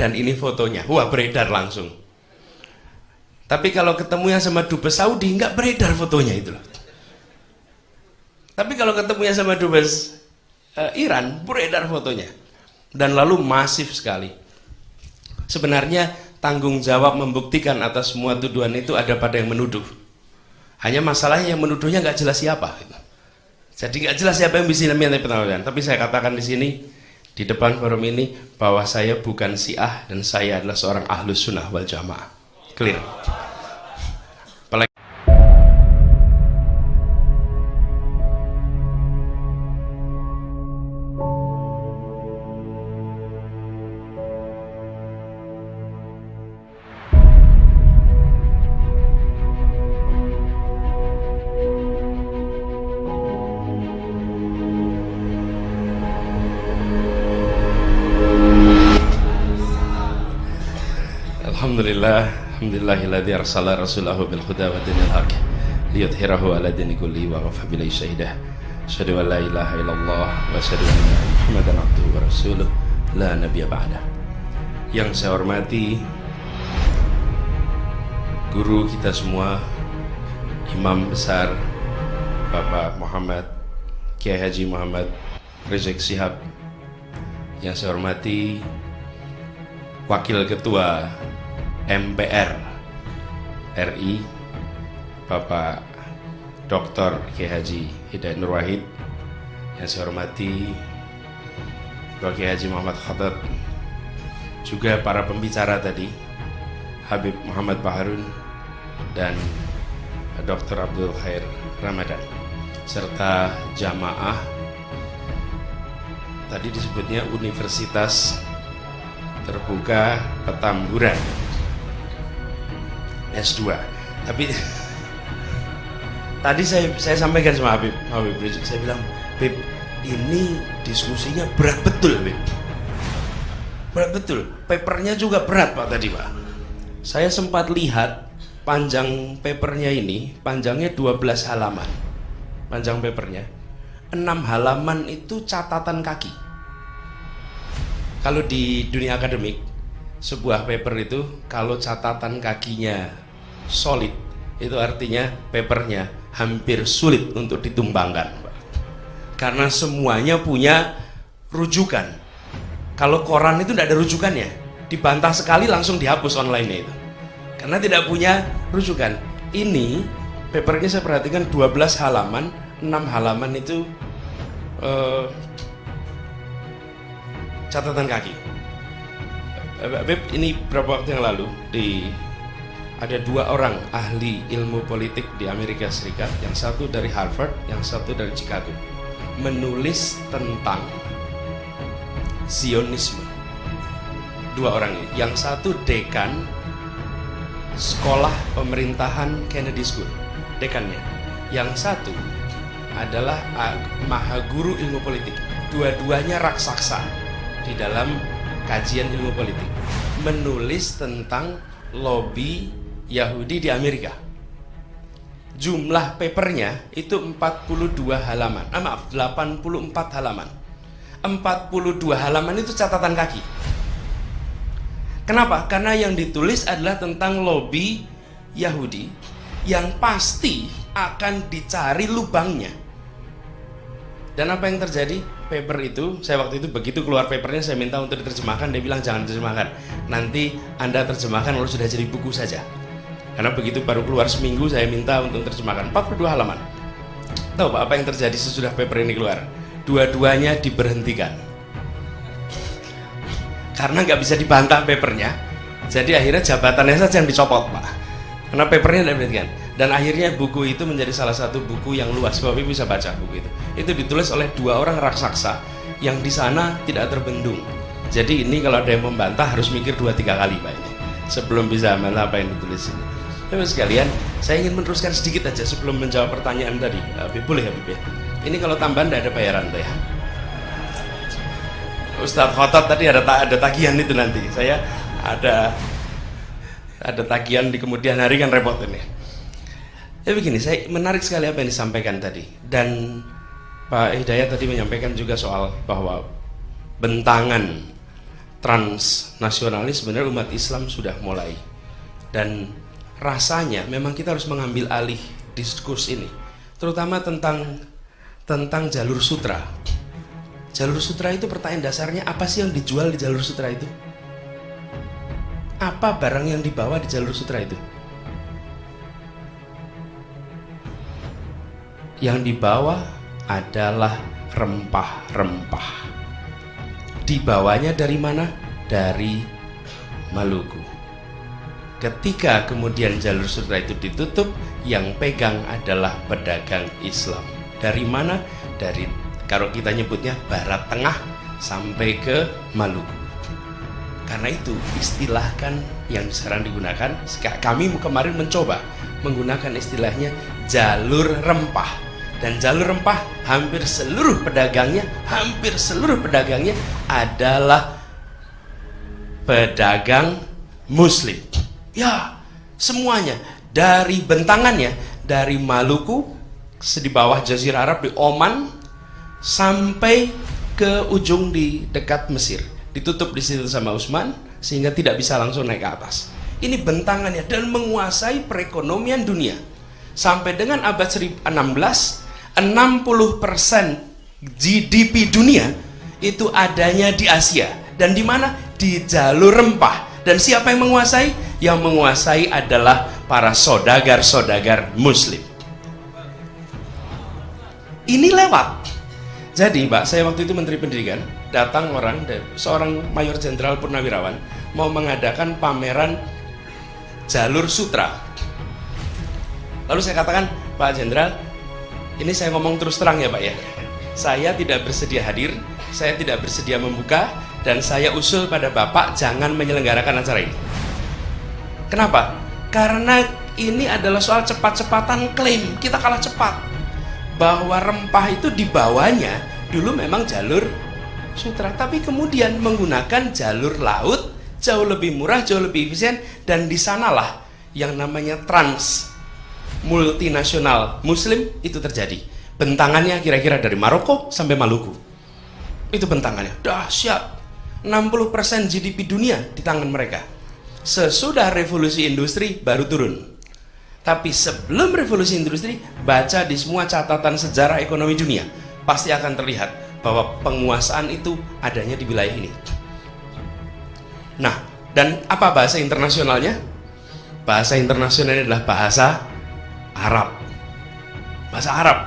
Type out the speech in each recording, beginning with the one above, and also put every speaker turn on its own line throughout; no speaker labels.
dan ini fotonya, wah beredar langsung. Tapi kalau ketemunya sama dubes Saudi nggak beredar fotonya itu loh. Tapi kalau ketemunya sama dubes Iran beredar fotonya, dan lalu masif sekali. Sebenarnya tanggung jawab membuktikan atas semua tuduhan itu ada pada yang menuduh. Hanya masalahnya yang menuduhnya nggak jelas siapa. Jadi nggak jelas siapa yang bisa minta pertanggungjawaban. Tapi saya katakan di sini di depan forum ini bahwa saya bukan Syiah dan saya adalah seorang Ahlus Sunnah wal Jamaah. Clear. Alhamdulillahilladzi arsala rasulahu bil huda wa dinil haq liyudhhirahu ala dini kulli wa kafa billahi syahidah. Asyhadu an la ilaha illallah wa asyhadu anna Muhammadan abduhu wa rasuluh la nabiyya ba'dah. Yang saya hormati guru kita semua, Imam besar Bapak Muhammad Kiai Haji Muhammad Rizik Syihab. Yang saya hormati Wakil Ketua MPR RI Bapak Dr. Kiai Haji Hidayat Nur Wahid. Yang saya hormati Bapak Kiai Haji Muhammad Khattab, juga para pembicara tadi Habib Muhammad Baharun dan Dr. Abdul Khair Ramadan, serta jamaah tadi disebutnya Universitas Terbuka Petamburan S2. Tapi tadi saya sampaikan sama Habib Rizik, saya bilang, Habib, ini diskusinya berat betul, Habib. Berat betul. Papernya juga berat, Pak, tadi, Pak. Saya sempat lihat panjang papernya ini, panjangnya 12 halaman. Panjang papernya. 6 halaman itu catatan kaki. Kalau di dunia akademik, sebuah paper itu kalau catatan kakinya solid, itu artinya papernya hampir sulit untuk ditumbangkan, Pak. Karena semuanya punya rujukan. Kalau koran itu tidak ada rujukannya, dibantah sekali langsung dihapus online-nya itu, karena tidak punya rujukan. Ini papernya saya perhatikan 12 halaman, 6 halaman itu catatan kaki. Beb, ini beberapa waktu yang lalu ada 2 orang ahli ilmu politik di Amerika Serikat, yang satu dari Harvard, yang satu dari Chicago, menulis tentang Zionisme. 2 orang ini, yang satu dekan sekolah pemerintahan Kennedy School, dekannya, yang satu adalah mahaguru ilmu politik. Dua-duanya raksasa di dalam kajian ilmu politik, menulis tentang lobby Yahudi di Amerika. Jumlah papernya itu 42 halaman. 84 halaman. 42 halaman itu catatan kaki. Kenapa? Karena yang ditulis adalah tentang lobby Yahudi yang pasti akan dicari lubangnya. Dan apa yang terjadi? Paper itu, saya waktu itu begitu keluar papernya, saya minta untuk diterjemahkan. Dia bilang jangan diterjemahkan, nanti Anda terjemahkan kalau sudah jadi buku saja. Karena begitu baru keluar seminggu, saya minta untuk terjemahkan 42 halaman. Tahu Pak apa yang terjadi sesudah paper ini keluar? Dua-duanya diberhentikan karena nggak bisa dibantah papernya. Jadi akhirnya jabatannya saja yang dicopot, Pak, karena papernya tidak diberhentikan. Dan akhirnya buku itu menjadi salah satu buku yang luas. Bapak bisa baca buku itu. Itu ditulis oleh 2 orang raksasa yang di sana tidak terbendung. Jadi ini kalau ada yang membantah harus mikir 2-3 kali, Pak, ini sebelum bisa membantah apa yang ditulis ini. Teman sekalian, saya ingin meneruskan sedikit aja sebelum menjawab pertanyaan tadi. Boleh ya, Habib? Ini kalau tambahan tidak ada bayaran, tuh ya. Ustadz Khotot tadi ada tagihan itu nanti. Saya ada tagihan di kemudian hari, kan repot ini. Ya begini, saya menarik sekali apa yang disampaikan tadi, dan Pak Hidayat tadi menyampaikan juga soal bahwa bentangan transnasionalis sebenarnya umat Islam sudah mulai, dan rasanya memang kita harus mengambil alih diskurs ini, terutama tentang jalur sutra. Jalur sutra itu pertanyaan dasarnya, apa sih yang dijual di jalur sutra itu? Apa barang yang dibawa di jalur sutra itu? Yang dibawa adalah rempah-rempah. Dibawanya dari mana? Dari Maluku. Ketika kemudian jalur sutra itu ditutup, yang pegang adalah pedagang Islam. Dari mana? Dari, kalau kita nyebutnya Barat Tengah sampai ke Maluku. Karena itu istilah kan yang sekarang digunakan, kami kemarin mencoba menggunakan istilahnya jalur rempah. Dan jalur rempah hampir seluruh pedagangnya adalah pedagang Muslim. Ya, semuanya, dari bentangannya, dari Maluku di bawah Jazirah Arab di Oman sampai ke ujung di dekat Mesir. Ditutup di situ sama Utsman sehingga tidak bisa langsung naik ke atas. Ini bentangannya, dan menguasai perekonomian dunia. Sampai dengan abad 16, 60% GDP dunia itu adanya di Asia. Dan di mana? Di jalur rempah. Dan siapa yang menguasai? Yang menguasai adalah para saudagar-saudagar Muslim. Ini lewat. Jadi Pak, saya waktu itu Menteri Pendidikan, datang seorang Mayor Jenderal Purnawirawan mau mengadakan pameran jalur sutra. Lalu saya katakan, Pak Jenderal, ini saya ngomong terus terang ya Pak ya, saya tidak bersedia hadir, saya tidak bersedia membuka, dan saya usul pada Bapak jangan menyelenggarakan acara ini. Kenapa? Karena ini adalah soal cepat-cepatan klaim, kita kalah cepat. Bahwa rempah itu dibawanya dulu memang jalur sutra, tapi kemudian menggunakan jalur laut, jauh lebih murah, jauh lebih efisien, dan di sanalah yang namanya trans multinasional Muslim itu terjadi. Bentangannya kira-kira dari Maroko sampai Maluku. Itu bentangannya dahsyat. 60% GDP dunia di tangan mereka. Sesudah revolusi industri baru turun. Tapi sebelum revolusi industri, baca di semua catatan sejarah ekonomi dunia, pasti akan terlihat bahwa penguasaan itu adanya di wilayah ini. Nah, dan apa bahasa internasionalnya? Bahasa internasionalnya adalah bahasa Arab. Bahasa Arab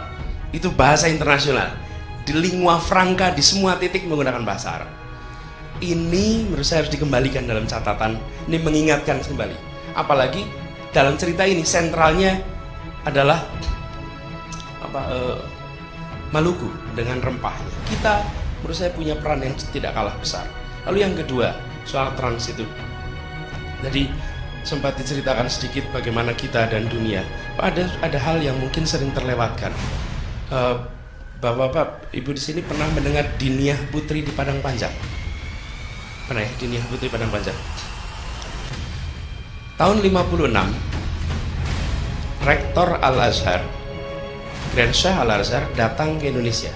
itu bahasa internasional. Di lingua franca di semua titik menggunakan bahasa Arab. Ini menurut saya harus dikembalikan dalam catatan. Ini mengingatkan kembali. Apalagi dalam cerita ini sentralnya adalah Maluku dengan rempahnya. Kita menurut saya punya peran yang tidak kalah besar. Lalu yang kedua, soal trans itu. Jadi sempat diceritakan sedikit bagaimana kita dan dunia. Ada hal yang mungkin sering terlewatkan. Bapak-bapak, Ibu di sini pernah mendengar Diniyah Putri di Padang Panjang? Pernah ya, Diniyah Putri Padang Panjang? Tahun 56, Rektor Al-Azhar, Grand Syekh Al-Azhar datang ke Indonesia.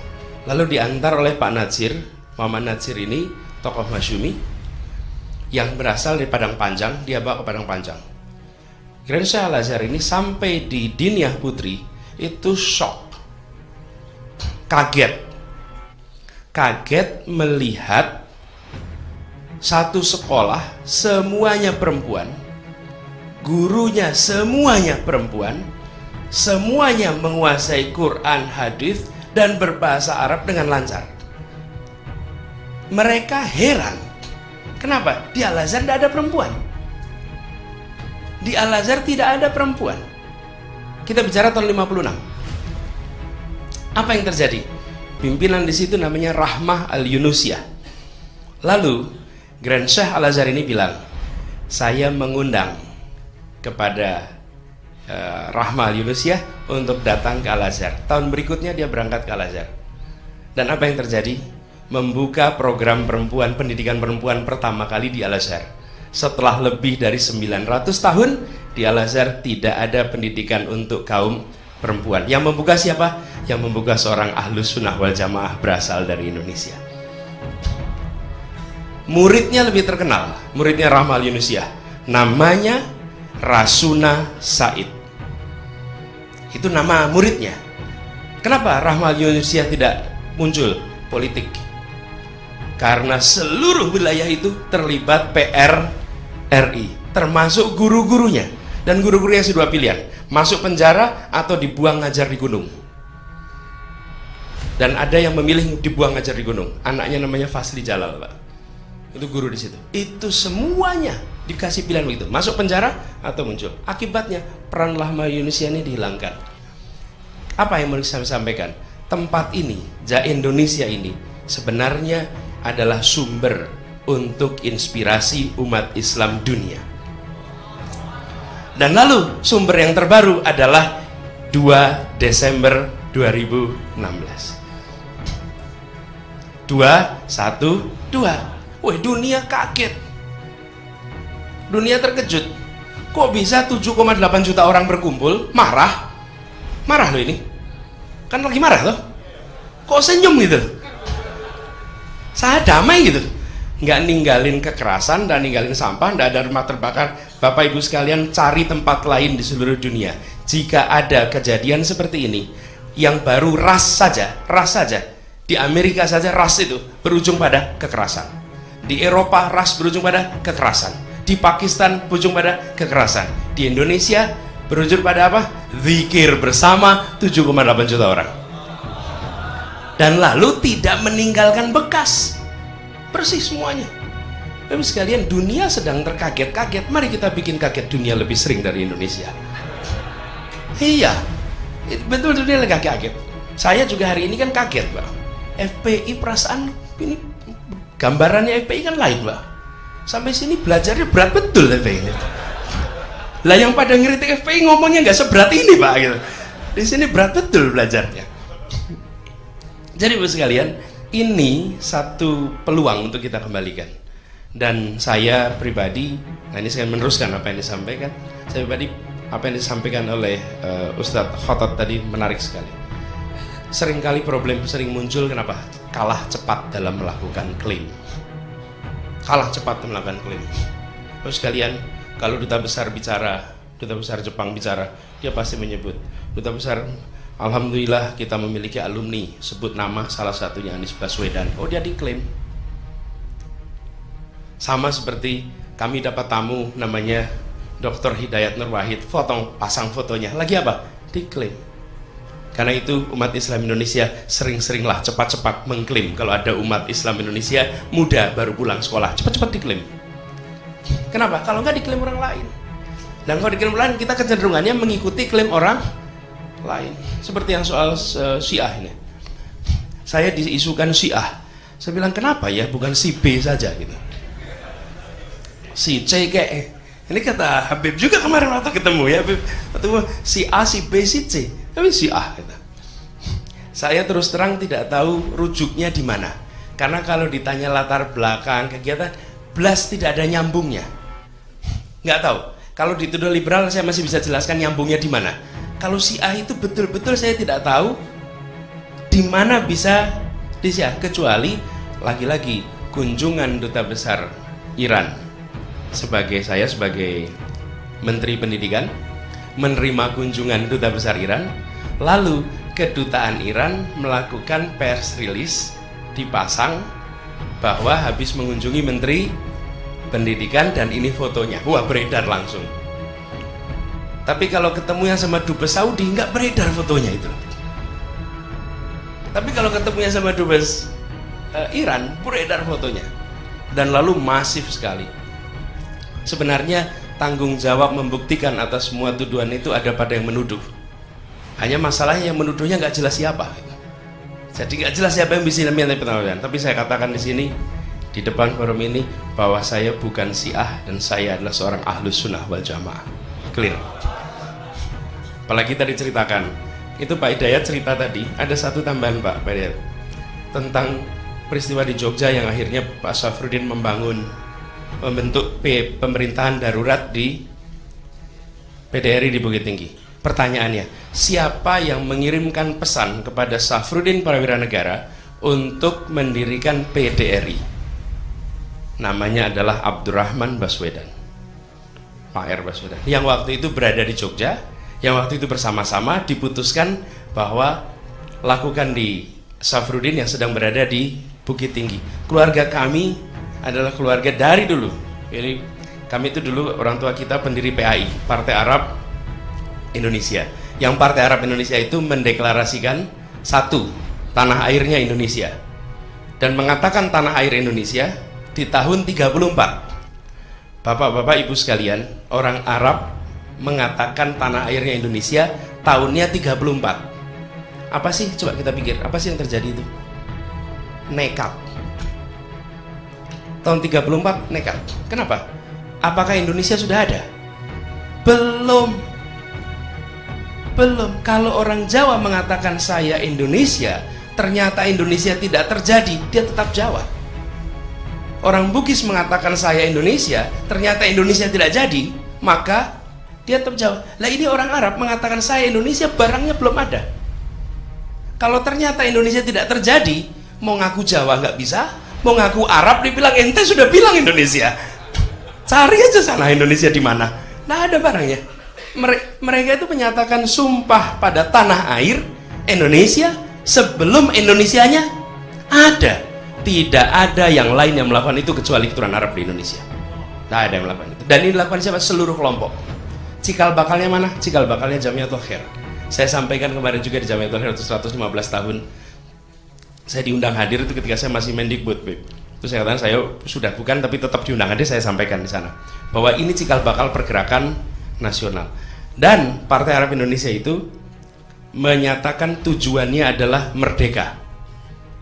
Lalu diantar oleh Pak Natsir, Muhammad Natsir ini, tokoh Masyumi, yang berasal dari Padang Panjang, dia bawa ke Padang Panjang. Grand Syekh Al-Azhar ini sampai di Diniyah Putri, itu shock. Kaget melihat satu sekolah semuanya perempuan, gurunya semuanya perempuan, semuanya menguasai Quran, hadis, dan berbahasa Arab dengan lancar. Mereka heran. Kenapa? Di Al-Azhar tidak ada perempuan. Di Al-Azhar tidak ada perempuan. Kita bicara tahun 56. Apa yang terjadi? Pimpinan di situ namanya Rahmah Al-Yunusiyah. Lalu Grand Syekh Al-Azhar ini bilang, saya mengundang kepada Rahmah Al-Yunusiyah untuk datang ke Al-Azhar. Tahun berikutnya dia berangkat ke Al-Azhar. Dan apa yang terjadi? Membuka program perempuan, pendidikan perempuan pertama kali di Al-Azhar. Setelah lebih dari 900 tahun di Al-Azhar tidak ada pendidikan untuk kaum perempuan. Yang membuka siapa? Yang membuka seorang Ahlus Sunnah wal Jamaah berasal dari Indonesia. muridnya lebih terkenal, muridnya Rahmal Yunusiah, namanya Rasuna Said. Itu nama muridnya. Kenapa Rahmal Yunusiah tidak muncul politik? Karena seluruh wilayah itu terlibat PRRI, termasuk guru-gurunya. Dan guru-gurunya dua pilihan, masuk penjara atau dibuang ngajar di gunung. Dan ada yang memilih dibuang ngajar di gunung. Anaknya namanya Fasli Jalal, Pak. Itu guru di situ. Itu semuanya dikasih pilihan begitu, masuk penjara atau muncul. Akibatnya peran Rahmal Yunusiah ini dihilangkan. Apa yang mau saya sampaikan? Tempat ini, Indonesia ini sebenarnya adalah sumber untuk inspirasi umat Islam dunia. Dan lalu sumber yang terbaru adalah 2 Desember 2016. 212. Wih, dunia kaget. Dunia terkejut. Kok bisa 7,8 juta orang berkumpul? Marah loh ini. Kan lagi marah loh. Kok senyum gitu? Saya damai gitu. Nggak ninggalin kekerasan dan ninggalin sampah, nggak ada rumah terbakar. Bapak ibu sekalian, cari tempat lain di seluruh dunia. Jika ada kejadian seperti ini, yang baru ras saja, di Amerika saja ras itu berujung pada kekerasan. Di Eropa ras berujung pada kekerasan. Di Pakistan berujung pada kekerasan. Di Indonesia berujung pada apa? Zikir bersama 7,8 juta orang. Dan lalu tidak meninggalkan bekas, bersih semuanya. Bapak sekalian, dunia sedang terkaget-kaget. Mari kita bikin kaget dunia lebih sering dari Indonesia. Iya, betul dunia lagi kaget. Saya juga hari ini kan kaget, Pak. FPI perasaan ini gambarannya FPI kan lain, Pak. Sampai sini belajarnya berat betul FPI ini. Lah yang pada ngeritik FPI ngomongnya nggak seberat ini, Pak. Gitu. Di sini berat betul belajarnya. Jadi Bapak sekalian, ini satu peluang untuk kita kembalikan. Dan saya pribadi, nah ini saya meneruskan apa yang disampaikan. Saya pribadi, apa yang disampaikan oleh Ustadz Khotot tadi menarik sekali. Seringkali problem sering muncul kenapa? Kalah cepat dalam melakukan klaim. Kalah cepat dalam melakukan klaim. Terus sekalian, kalau duta besar bicara, duta besar Jepang bicara, dia pasti menyebut duta besar. Alhamdulillah kita memiliki alumni, sebut nama salah satunya Anies Baswedan. Oh, dia diklaim. Sama seperti kami dapat tamu namanya Dr. Hidayat Nur Wahid, pasang fotonya. Lagi apa? Diklaim. Karena itu umat Islam Indonesia sering-seringlah cepat-cepat mengklaim. Kalau ada umat Islam Indonesia muda baru pulang sekolah, cepat-cepat diklaim. Kenapa? Kalau nggak diklaim orang lain. Dan kalau diklaim orang lain, kita kecenderungannya mengikuti klaim orang lain. Seperti yang soal Syiah ini. Saya diisukan Syiah. Saya bilang kenapa ya bukan si B saja gitu. Si C kayak ini kata Habib juga kemarin waktu ketemu ya, Habib ketemu si A, si B, si C, tapi si A gitu. Saya terus terang tidak tahu rujuknya di mana. Karena kalau ditanya latar belakang kegiatan, belas tidak ada nyambungnya. Nggak tahu. Kalau dituduh liberal saya masih bisa jelaskan nyambungnya di mana. Kalau si A itu betul-betul saya tidak tahu di mana bisa disiah, kecuali lagi-lagi kunjungan duta besar Iran saya sebagai Menteri Pendidikan menerima kunjungan duta besar Iran, lalu kedutaan Iran melakukan press release dipasang bahwa habis mengunjungi Menteri Pendidikan dan ini fotonya, wah beredar langsung. Tapi kalau ketemunya sama Dubes Saudi nggak beredar fotonya itu. Tapi kalau ketemunya sama Dubes Iran beredar fotonya. Dan lalu masif sekali. Sebenarnya tanggung jawab membuktikan atas semua tuduhan itu ada pada yang menuduh. Hanya masalahnya yang menuduhnya nggak jelas siapa. Jadi nggak jelas siapa yang bisa minta pengawalan. Tapi saya katakan di sini di depan forum ini bahwa saya bukan Syiah dan saya adalah seorang Ahlus Sunnah wal Jamaah. Clear. Apalagi tadi ceritakan itu Pak Hidayat cerita tadi, ada satu tambahan Pak Hidayat tentang peristiwa di Jogja yang akhirnya Pak Syafruddin membentuk pemerintahan darurat di PDRI di Bukit Tinggi. Pertanyaannya, siapa yang mengirimkan pesan kepada Syafruddin Prawira Negara untuk mendirikan PDRI? namanya adalah Abdurrahman Baswedan, Pak R. Baswedan, yang waktu itu berada di Jogja, yang waktu itu bersama-sama diputuskan bahwa lakukan di Safruddin yang sedang berada di Bukit Tinggi. Keluarga kami adalah keluarga dari dulu. Ini kami itu dulu orang tua kita pendiri PAI, Partai Arab Indonesia. Yang Partai Arab Indonesia itu mendeklarasikan satu, tanah airnya Indonesia, dan mengatakan tanah air Indonesia di tahun 34. Bapak-bapak ibu sekalian, orang Arab mengatakan tanah airnya Indonesia tahunnya 34. Apa sih, coba kita pikir, apa sih yang terjadi itu? Nekat. Tahun 34 nekat. Kenapa? Apakah Indonesia sudah ada? Belum. Kalau orang Jawa mengatakan saya Indonesia, ternyata Indonesia tidak terjadi, dia tetap Jawa. Orang Bugis mengatakan saya Indonesia, ternyata Indonesia tidak jadi, maka dia tetap Jawa. Lah ini orang Arab mengatakan saya Indonesia, barangnya belum ada. Kalau ternyata Indonesia tidak terjadi, mau ngaku Jawa nggak bisa, mau ngaku Arab dibilang ente sudah bilang Indonesia. Cari aja sana Indonesia di mana, nggak ada barangnya. Mereka itu menyatakan sumpah pada tanah air Indonesia sebelum Indonesianya ada. Tidak ada yang lain yang melakukan itu kecuali keturunan Arab di Indonesia. Tidak ada yang melakukan itu. Dan ini dilakukan siapa? Seluruh kelompok. Cikal bakalnya mana? Cikal bakalnya Jamiatul Khair. Saya sampaikan kemarin juga di Jamiatul Khair 115 tahun. Saya diundang hadir itu ketika saya masih Mendikbud, Beb. Itu saya katakan saya sudah bukan, tapi tetap diundang hadir. Saya sampaikan di sana bahwa ini cikal bakal pergerakan nasional. Dan Partai Arab Indonesia itu menyatakan tujuannya adalah merdeka.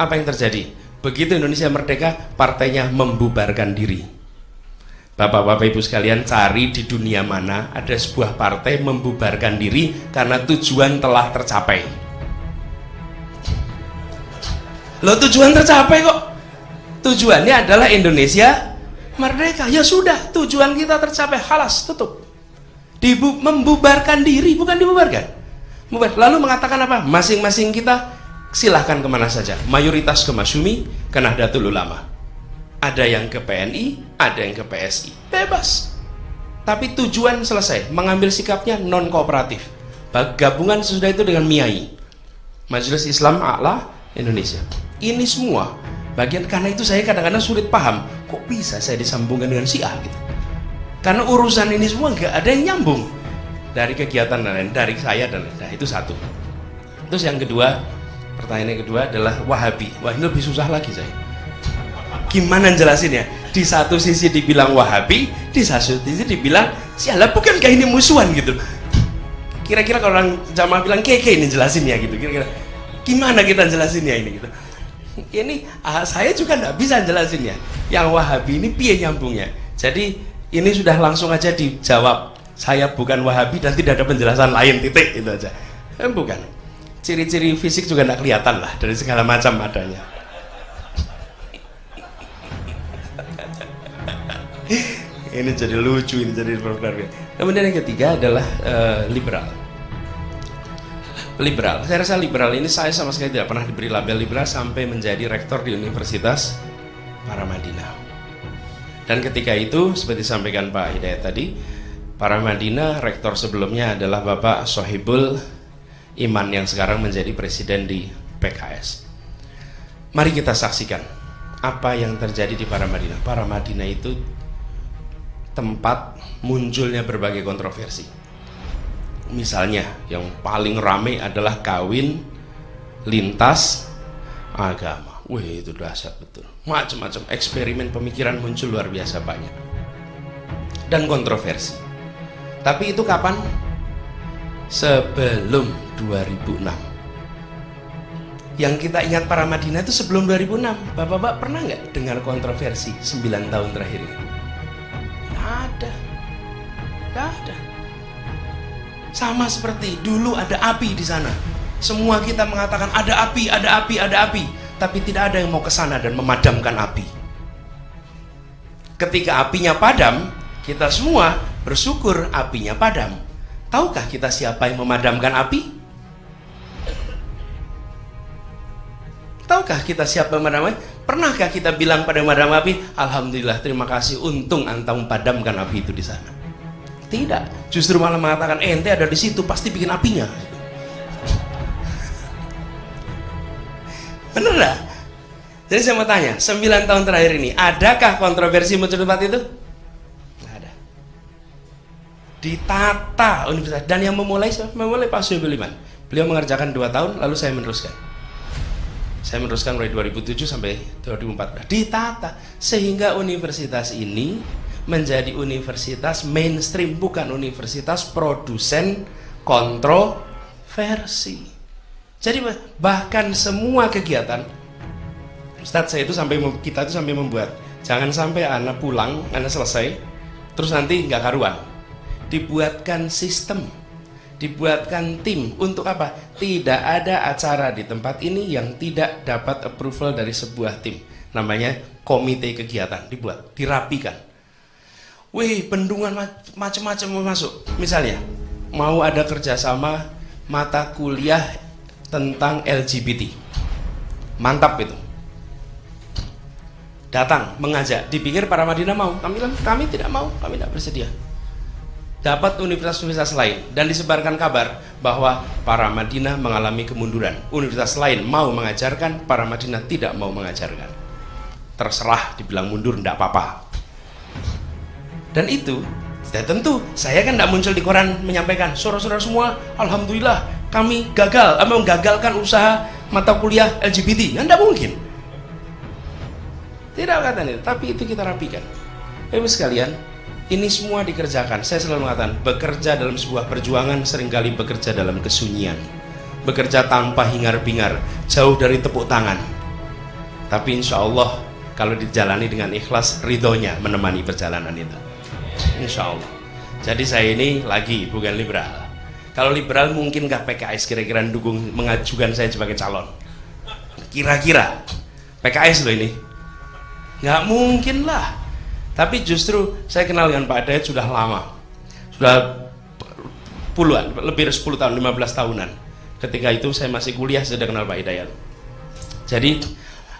Apa yang terjadi? Begitu Indonesia merdeka, partainya membubarkan diri. Bapak-bapak ibu sekalian, cari di dunia mana ada sebuah partai membubarkan diri karena tujuan telah tercapai. Loh, tujuan tercapai kok. Tujuannya adalah Indonesia merdeka. Ya sudah, tujuan kita tercapai, halas, tutup. Membubarkan diri, bukan dibubarkan. Lalu mengatakan apa? Masing-masing kita silahkan kemana saja. Mayoritas ke Masyumi, ke Nahdlatul Ulama. Ada yang ke PNI, ada yang ke PSI. Bebas. Tapi tujuan selesai. Mengambil sikapnya non kooperatif. Gabungan sesudah itu dengan MIAI, Majelis Islam A'la Indonesia. Ini semua bagian, karena itu saya kadang-kadang sulit paham. Kok bisa saya disambungkan dengan Syiah gitu? Karena urusan ini semua nggak ada yang nyambung dari kegiatan lain, dari saya dan lain. Nah, itu satu. Terus yang kedua, pertanyaan yang kedua adalah Wahabi. Wah, ini lebih susah lagi saya. Gimana jelasinnya? Di satu sisi dibilang Wahabi, di satu sisi dibilang Syiah. Bukankah ini musuhan gitu? Kira-kira kalau orang jamaah bilang keke ini jelasinnya gitu. Kira-kira gimana kita jelasinnya ini gitu? Ini saya juga nggak bisa jelasinnya. Yang Wahabi ini piye nyambungnya? Jadi ini sudah langsung aja dijawab. Saya bukan Wahabi dan tidak ada penjelasan lain, titik, itu aja. Bukan. Ciri-ciri fisik juga tidak kelihatan lah, dari segala macam adanya. Ini jadi lucu, ini jadi program. Kemudian yang ketiga adalah liberal. Liberal, saya rasa liberal ini saya sama sekali tidak pernah diberi label liberal sampai menjadi rektor di Universitas Paramadina. Dan ketika itu, seperti disampaikan Pak Hidayat tadi, Paramadina rektor sebelumnya adalah Bapak Sohibul Iman yang sekarang menjadi presiden di PKS. Mari kita saksikan apa yang terjadi di Paramadina. Paramadina itu tempat munculnya berbagai kontroversi. Misalnya yang paling ramai adalah kawin lintas agama. Wih, itu dahsyat betul. Macam-macam eksperimen pemikiran muncul luar biasa banyak. Dan kontroversi. Tapi itu kapan? Sebelum 2006. Yang kita ingat Paramadina itu sebelum 2006. Bapak-bapak pernah nggak dengar kontroversi 9 tahun terakhir ini? Nggak ada. Nggak ada. Sama seperti dulu ada api di sana. Semua kita mengatakan ada api, ada api, ada api. Tapi tidak ada yang mau ke sana dan memadamkan api. Ketika apinya padam, kita semua bersyukur apinya padam. Tahukah kita siapa yang memadamkan api? Tahukah kita siapa yang memadamkan? Pernahkah kita bilang pada madam api, alhamdulillah, terima kasih, untung antum padamkan api itu di sana? Tidak, justru malah mengatakan, ente ada di situ, pasti bikin apinya. Bener gak? Jadi saya mau tanya, 9 tahun terakhir ini, adakah kontroversi muncul tempat itu? Nggak ada. Ditata universitas, dan yang memulai Pak Soebul Iman. Beliau mengerjakan 2 tahun, lalu saya meneruskan. Saya meneruskan mulai 2007 sampai 2014. Ditata sehingga universitas ini menjadi universitas mainstream, bukan universitas produsen kontroversi. Jadi bahkan semua kegiatan Ustadz saya itu kita itu sampai membuat, jangan sampai anak pulang, anak selesai terus nanti nggak karuan. Dibuatkan sistem, dibuatkan tim. Untuk apa? Tidak ada acara di tempat ini yang tidak dapat approval dari sebuah tim, namanya komite kegiatan. Dibuat, dirapikan. Wih, bendungan macam-macam mau masuk. Misalnya mau ada kerjasama mata kuliah tentang LGBT, mantap itu. Datang mengajak, dipikir para Madinah mau, kami bilang kami tidak mau, kami tidak bersedia. Dapat universitas-universitas lain dan disebarkan kabar bahwa para Madinah mengalami kemunduran. Universitas lain mau mengajarkan, para Madinah tidak mau mengajarkan. Terserah, dibilang mundur tidak apa-apa. Dan itu ya tentu saya kan tidak muncul di koran menyampaikan, saudara-saudara semua, alhamdulillah kami gagal, menggagalkan usaha mata kuliah LGBT. Tidak mungkin. Tidak kata itu, tapi itu kita rapikan. Ibu sekalian, ini semua dikerjakan. Saya selalu mengatakan, bekerja dalam sebuah perjuangan seringkali bekerja dalam kesunyian, bekerja tanpa hingar-bingar, jauh dari tepuk tangan. Tapi insya Allah kalau dijalani dengan ikhlas, ridhonya menemani perjalanan itu. Insya Allah. Jadi saya ini lagi bukan liberal. Kalau liberal mungkinkah PKS kira-kira mendukung, mengajukan saya sebagai calon? Kira-kira PKS loh ini. Nggak mungkin lah. Tapi justru saya kenal dengan Pak Hidayat sudah lama, sudah puluhan, lebih dari 10 tahun, 15 tahunan. Ketika itu saya masih kuliah, saya sudah kenal Pak Hidayat. Jadi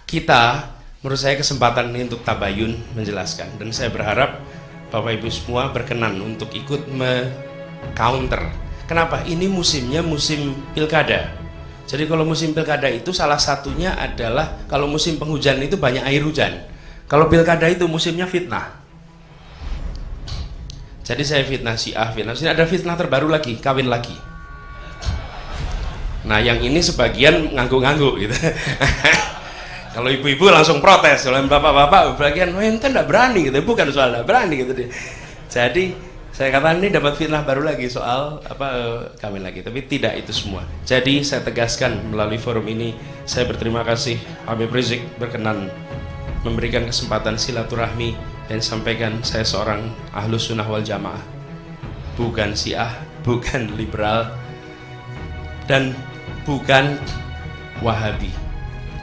kita, menurut saya kesempatan ini untuk tabayun menjelaskan, dan saya berharap Bapak Ibu semua berkenan untuk ikut me-counter. Kenapa? Ini musimnya musim pilkada. Jadi kalau musim pilkada itu salah satunya adalah kalau musim penghujan itu banyak air hujan. Kalau pilkada itu musimnya fitnah. Jadi saya fitnah Syiah, fitnah sini, ada fitnah terbaru lagi, kawin lagi. Nah yang ini sebagian ngangguk-ngangguk gitu. Kalau ibu-ibu langsung protes, kalau bapak-bapak bagian ente nggak berani gitu, bukan soal nggak berani gitu deh. Jadi saya katakan ini dapat fitnah baru lagi soal kawin lagi, tapi tidak itu semua. Jadi saya tegaskan melalui forum ini, saya berterima kasih Habib Rizik berkenan memberikan kesempatan silaturahmi dan sampaikan saya seorang ahlus sunnah wal jamaah, bukan Syiah, bukan liberal, dan bukan Wahabi.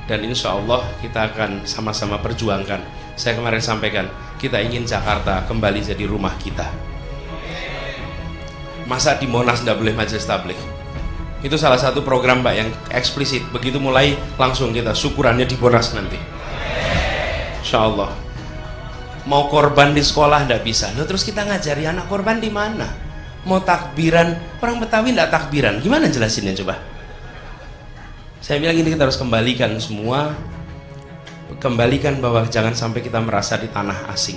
Dan insya Allah kita akan sama-sama perjuangkan. Saya kemarin sampaikan, kita ingin Jakarta kembali jadi rumah kita. Masa di Monas tidak boleh majelis tabligh? Itu salah satu program Mbak yang eksplisit. Begitu mulai langsung kita syukurannya di Monas nanti. Insya Allah. Mau korban di sekolah tidak bisa. Nah, terus kita ngajari anak korban di mana? Mau takbiran, orang Betawi tidak takbiran. Gimana jelasinnya coba? Saya bilang ini kita harus kembalikan semua, kembalikan bahwa jangan sampai kita merasa di tanah asing,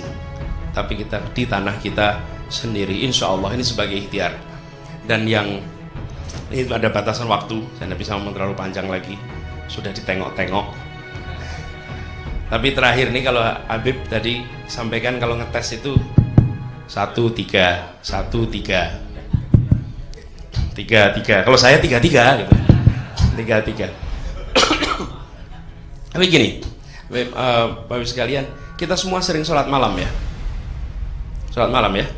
tapi kita di tanah kita sendiri. Insya Allah ini sebagai ikhtiar. Dan yang ini ada batasan waktu, saya tidak bisa ngomong terlalu panjang lagi. Sudah ditengok-tengok. Tapi terakhir nih kalau Habib tadi sampaikan kalau ngetes itu 1, 3, 1, 3, 3. Kalau saya 3, 3 gitu. 3. Tapi gini, Bapak Ibu sekalian, kita semua sering sholat malam ya. Sholat malam ya.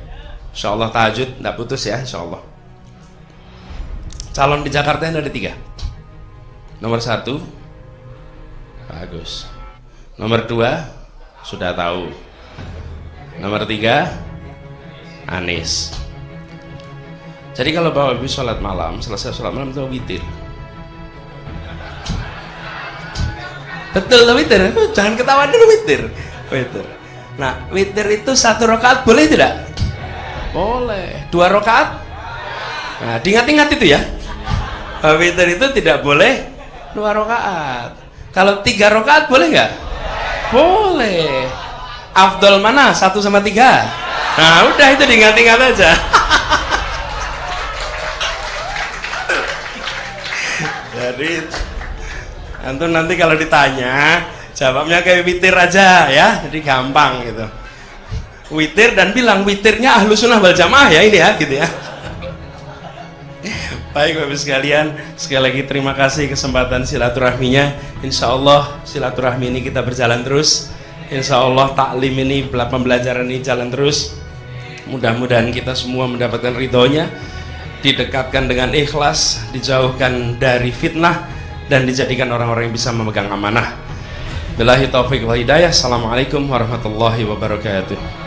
Insya Allah tahajud, tidak putus ya, insya Allah. Calon di Jakarta ada 3. Nomor 1, bagus. Nomor 2, sudah tahu. Nomor 3, Anies. Jadi kalau Bapak Ibu sholat malam, selesai sholat malam itu witir. Betul tuh witir. Jangan ketawa dulu witir. Witir. Nah, witir itu 1 rakaat boleh tidak? Boleh. 2 rakaat? Nah, diingat-ingat itu ya. Witir itu tidak boleh 2 rakaat. Kalau 3 rakaat boleh nggak? Boleh. Afdol mana? 1 sama 3? Nah, udah itu diingat-ingat aja. Jadi antum nanti kalau ditanya jawabnya kayak witir aja ya, jadi gampang gitu. Witir dan bilang witirnya Ahlus Sunnah wal Jamaah ya ini ya gitu ya. Baik Bapak sekalian, sekali lagi terima kasih kesempatan silaturahminya. Insya Allah silaturahmi ini kita berjalan terus. Insya Allah taklim ini, pembelajaran ini jalan terus. Mudah-mudahan kita semua mendapatkan ridhonya, didekatkan dengan ikhlas, dijauhkan dari fitnah, dan dijadikan orang-orang yang bisa memegang amanah. Billahi taufiq wal hidayah. Assalamualaikum warahmatullahi wabarakatuh.